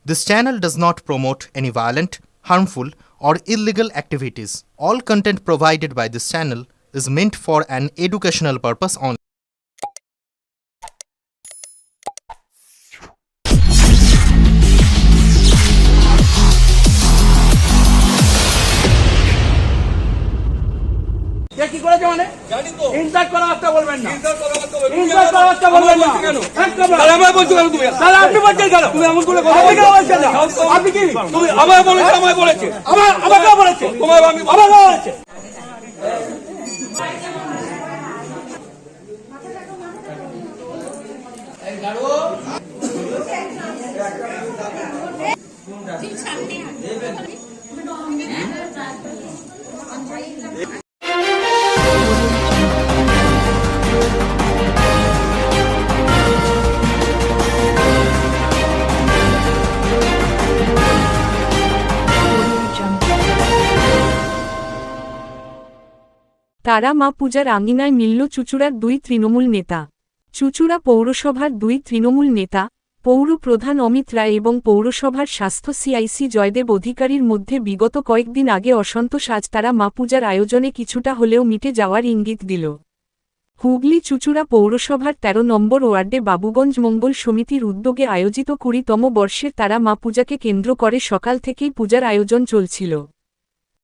This channel does not promote any violent, harmful, or illegal activities. All content provided by this channel is meant for an educational purpose only. কি করেছে মানে জানি তো insert করা কথা বলবেন না ইনসার্ট করা কথা বলবেন না কেন তাহলে আমি বলছি কেন তুমি তাহলে আপনি বলছেন কেন তুমি এমন করে কথা বলছেন না আপনি কি তুমি আমায় বলেছো আমাকে বলেছে আমাকে বলেছে তোমায় আমি আমাকে বলেছে এই গাড়ো ঠিক সামনে দেবেন তারা মা পূজার আঙিনায় মিলল চুঁচুড়ার দুই তৃণমূল নেতা। চুঁচুড়া পৌরসভার দুই তৃণমূল নেতা, পৌর প্রধান অমিত রায় এবং পৌরসভার স্বাস্থ্য সিআইসি জয়দেব অধিকারীর মধ্যে বিগত কয়েকদিন আগে অসন্তোষ আজ তারা মা পূজার আয়োজনে কিছুটা হলেও মিটে যাওয়ার ইঙ্গিত দিল। হুগলি চুঁচুড়া পৌরসভার ১৩ নম্বর ওয়ার্ডে বাবুগঞ্জ মঙ্গল সমিতির উদ্যোগে আয়োজিত ২০তম বর্ষের তারা মা পূজাকে কেন্দ্র করে সকাল থেকেই পূজার আয়োজন চলছিল।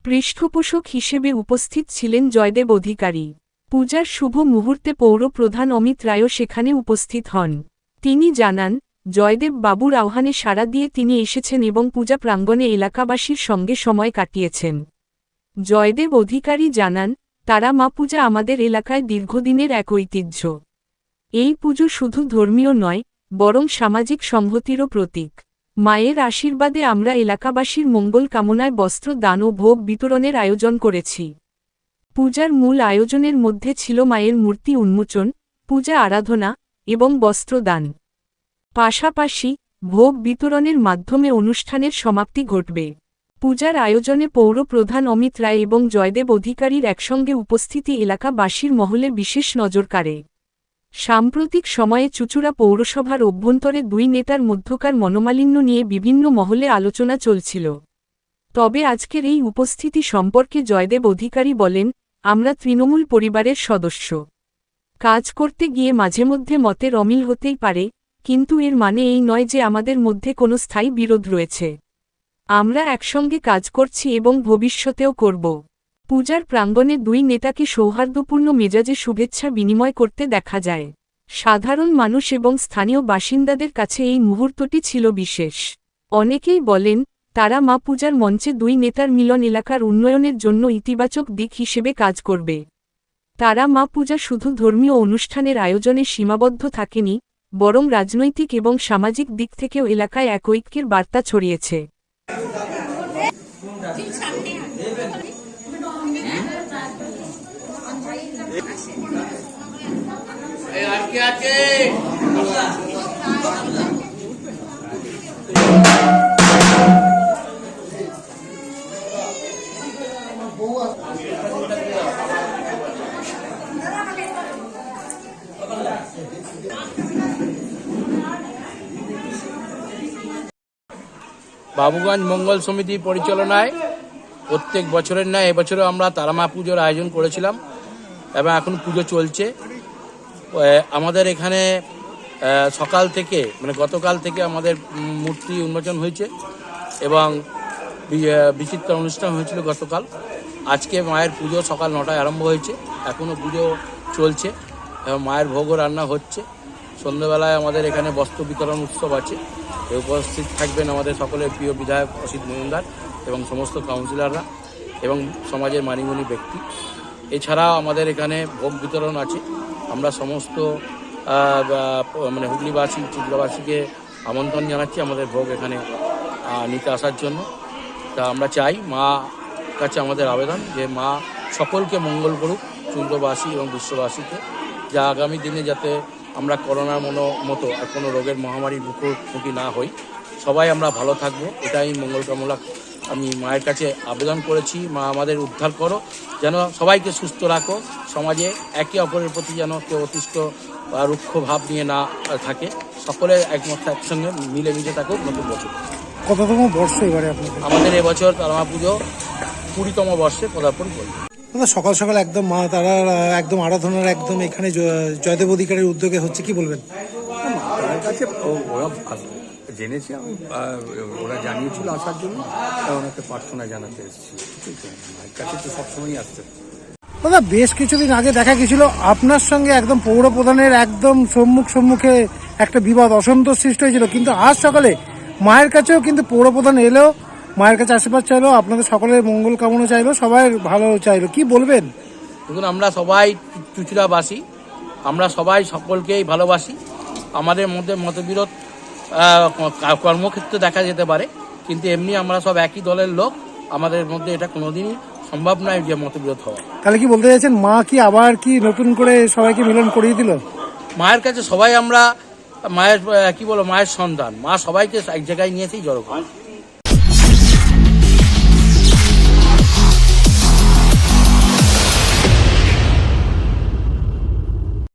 পৃষ্ঠপোষক হিসেবে উপস্থিত ছিলেন জয়দেব অধিকারী। পূজার শুভ মুহূর্তে পৌর প্রধান অমিত রায়ও সেখানে উপস্থিত হন। তিনি জানান, জয়দেব বাবুর আহ্বানে সাড়া দিয়ে তিনি এসেছেন এবং পূজা প্রাঙ্গণে এলাকাবাসীর সঙ্গে সময় কাটিয়েছেন। জয়দেব অধিকারী জানান, তারা মা পূজা আমাদের এলাকায় দীর্ঘদিনের এক ঐতিহ্য। এই পুজো শুধু ধর্মীয় নয়, বরং সামাজিক সংহতিরও প্রতীক। মায়ের আশীর্বাদে আমরা এলাকাবাসীর মঙ্গল কামনায় বস্ত্র দান ও ভোগ বিতরণের আয়োজন করেছি। পূজার মূল আয়োজনের মধ্যে ছিল মায়ের মূর্তি উন্মোচন, পূজা আরাধনা এবং বস্ত্র দান। পাশাপাশি ভোগ বিতরণের মাধ্যমে অনুষ্ঠানের সমাপ্তি ঘটবে। পূজার আয়োজনে পৌর প্রধান অমিত রায় এবং জয়দেব অধিকারীর একসঙ্গে উপস্থিতি এলাকাবাসীর মহলে বিশেষ নজর কাড়ে। সাম্প্রতিক সময়ে চুঁচুড়া পৌরসভার অভ্যন্তরে দুই নেতার মধ্যকার মনোমালিন্য নিয়ে বিভিন্ন মহলে আলোচনা চলছিল। তবে আজকের এই উপস্থিতি সম্পর্কে জয়দেব অধিকারী বলেন, আমরা তৃণমূল পরিবারের সদস্য। কাজ করতে গিয়ে মাঝেমধ্যে মতের অমিল হতেই পারে, কিন্তু এর মানে এই নয় যে আমাদের মধ্যে কোনো স্থায়ী বিরোধ রয়েছে। আমরা একসঙ্গে কাজ করছি এবং ভবিষ্যতেও করব। পূজার প্রাঙ্গণে দুই নেতাকে সৌহার্দ্যপূর্ণ মেজাজে শুভেচ্ছা বিনিময় করতে দেখা যায়। সাধারণ মানুষ এবং স্থানীয় বাসিন্দাদের কাছে এই মুহূর্তটি ছিল বিশেষ। অনেকেই বলেন, তারা মা পূজার মঞ্চে দুই নেতার মিলন এলাকার উন্নয়নের জন্য ইতিবাচক দিক হিসেবে কাজ করবে। তারা মা পূজা শুধু ধর্মীয় অনুষ্ঠানের আয়োজনে সীমাবদ্ধ থাকেনি, বরং রাজনৈতিক এবং সামাজিক দিক থেকেও এলাকায় এক ঐক্যের বার্তা ছড়িয়েছে। বাবুগঞ্জ মঙ্গল সমিতি পরিচালনায় প্রত্যেক বছরের ন্যায় এবছরও আমরা তারামা পুজোর আয়োজন করেছিলাম এবং এখন পুজো চলছে। আমাদের এখানে সকাল থেকে মানে গতকাল থেকে আমাদের মূর্তি উন্মোচন হয়েছে এবং বিচিত্র অনুষ্ঠান হয়েছিল গতকাল। আজকে মায়ের পুজো সকাল 9টায় আরম্ভ হয়েছে, এখনও পুজো চলছে এবং মায়ের ভোগও রান্না হচ্ছে। সন্ধ্যাবেলায় আমাদের এখানে বস্ত্র বিতরণ উৎসব আছে। উপস্থিত থাকবেন আমাদের সকলের প্রিয় বিধায়ক অসিত মজুমদার এবং সমস্ত কাউন্সিলররা এবং সমাজের মানিগুণী ব্যক্তি। এছাড়াও আমাদের এখানে ভোগ বিতরণ আছে। আমরা সমস্ত মানে হুগলিবাসী চুঁচুড়াবাসীকে আমন্ত্রণ জানাচ্ছি আমাদের ভোগ এখানে নিতে আসার জন্য। তা আমরা চাই মা কাছে আমাদের আবেদন যে মা সকলকে মঙ্গল করুক, চুঁচুড়াবাসী এবং বিশ্ববাসীকে, যা আগামী দিনে যাতে আমরা করোনার মতো আর কোনো রোগের মহামারীর মুখোমুখি না হই, সবাই আমরা ভালো থাকবো, এটাই মঙ্গল কামনা আমি মায়ের কাছে আবেদন করেছি। মা আমাদের উদ্ধার করো, যেন সবাইকে সুস্থ রাখো, সমাজে একে অপরের প্রতি যেন কেউ অতিষ্ঠ বা রুক্ষ ভাব নিয়ে না থাকে, সকলে একমত একসঙ্গে মিলেমিশে থাকুক নতুন বছর। কততম বর্ষ এবারে আপনাদের? আমাদের এবছর তারামা পুজো 20তম বর্ষে পদার্পণ করবে। দাদা সকাল সকাল একদম মা তারার একদম আরাধনার একদম এখানে জয়দেব অধিকারীর উদ্যোগে হচ্ছে, কি বলবেন? তার কাছে ওরা জেনেছে, ওরা জানিয়েছিল আসার জন্য, ওনাকে প্রার্থনা জানাতে এসেছি। মায়ের কাছে তো সবসময়ই আসতে। দাদা বেশ কিছুদিন আগে দেখা গেছিল আপনার সঙ্গে একদম পৌর প্রধানের একদম সম্মুখে একটা বিবাদ, অসন্তোষ সৃষ্টি হয়েছিল, কিন্তু আজ সকালে মায়ের কাছেও কিন্তু পৌর প্রধান এলো, মায়ের কাছে আশীর্বাদ চাইলো, আপনাদের সকলের মঙ্গল কামনা চাইলো, সবাই ভালো চাইলো, কি বলবেন? দেখুন, আমরা সবাই চুচুড়াবাসী, আমরা সবাই সকলকেই ভালোবাসি। আমাদের মধ্যে মতবিরোধ কর্মক্ষেত্রে দেখা যেতে পারে, কিন্তু এমনি আমরা সব একই দলের লোক, আমাদের মধ্যে এটা কোনোদিনই সম্ভব নয় যে মতবিরোধ হওয়া। তাহলে কি বলতে চাইছেন, মা কি আবার কি নতুন করে সবাইকে মিলন করিয়ে দিল? মায়ের কাছে সবাই আমরা মায়ের মায়ের সন্তান, মা সবাইকে এক জায়গায় নিয়েছেই জড়ো করে।